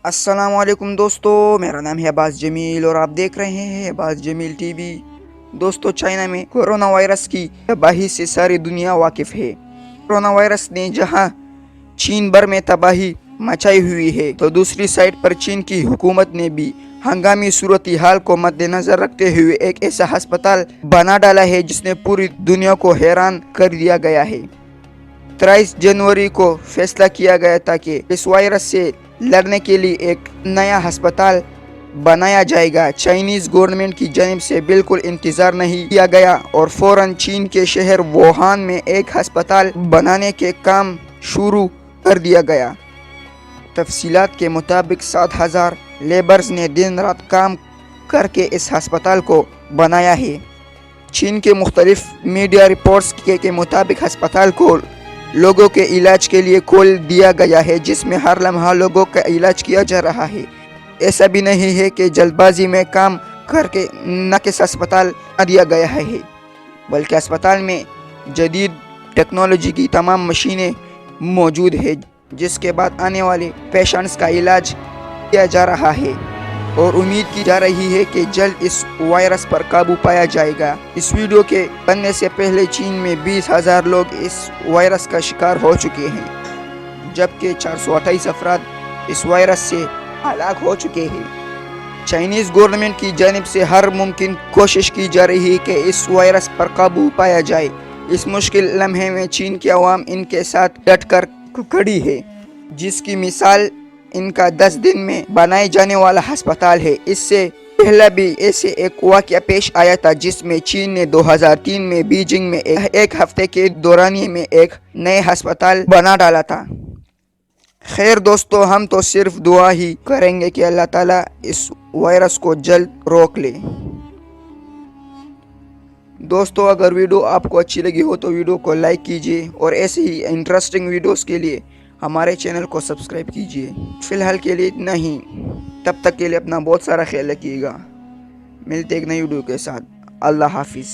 अस्सलाम वालेकुम दोस्तों, मेरा नाम है अब्बास जमील और आप देख रहे हैं अब्बास जमील टीवी। दोस्तों, चाइना में कोरोना वायरस की तबाही से सारी दुनिया वाकिफ है। कोरोना वायरस ने जहां चीन भर में तबाही मचाई हुई है, तो दूसरी साइड पर चीन की हुकूमत ने भी हंगामी सूरत हाल को मद्देनजर रखते हुए एक ऐसा अस्पताल बना डाला है जिसने पूरी दुनिया को हैरान कर दिया गया है। 23 जनवरी को फैसला किया गया था कि इस वायरस से लड़ने के लिए एक नया अस्पताल बनाया जाएगा। चाइनीज गवर्नमेंट की जानिब से बिल्कुल इंतजार नहीं किया गया और फौरन चीन के शहर वुहान में एक अस्पताल बनाने के काम शुरू कर दिया गया। तफसीलात के मुताबिक 7,000 लेबर्स ने दिन रात काम करके इस अस्पताल को बनाया है। चीन के मुख्तलिफ मीडिया रिपोर्ट्स के मुताबिक अस्पताल को लोगों के इलाज के लिए खोल दिया गया है, जिसमें हर लम्हा लोगों का इलाज किया जा रहा है। ऐसा भी नहीं है कि जल्दबाजी में काम करके नाकिस अस्पताल बना दिया गया है, बल्कि अस्पताल में जदीद टेक्नोलॉजी की तमाम मशीनें मौजूद है, जिसके बाद आने वाले पेशेंट्स का इलाज किया जा रहा है और उम्मीद की जा रही है कि जल्द इस वायरस पर काबू पाया जाएगा। इस वीडियो के बनने से पहले चीन में 20,000 लोग इस वायरस का शिकार हो चुके हैं, जबकि 428 अफराद इस वायरस से हलाक हो चुके हैं। चाइनीज गवर्नमेंट की जानिब से हर मुमकिन कोशिश की जा रही है कि इस वायरस पर काबू पाया जाए। इस मुश्किल लम्हे में चीन की आवाम इनके साथ डट कर खड़ी है, जिसकी मिसाल इनका 10 दिन में बनाए जाने वाला अस्पताल है। इससे पहले भी ऐसे एक वाक़या पेश आया था, जिसमें चीन ने 2003 में बीजिंग में एक हफ्ते के दौरानिए में एक नए अस्पताल बना डाला था। खैर दोस्तों, हम तो सिर्फ दुआ ही करेंगे कि अल्लाह ताला इस वायरस को जल्द रोक ले। दोस्तों, अगर वीडियो आपको अच्छी लगी हो तो वीडियो को लाइक कीजिए और ऐसे ही इंटरेस्टिंग वीडियोस के लिए हमारे चैनल को सब्सक्राइब कीजिए। फ़िलहाल के लिए इतना ही, तब तक के लिए अपना बहुत सारा ख्याल रखिएगा। मिलते एक नई वीडियो के साथ। अल्लाह हाफिज़।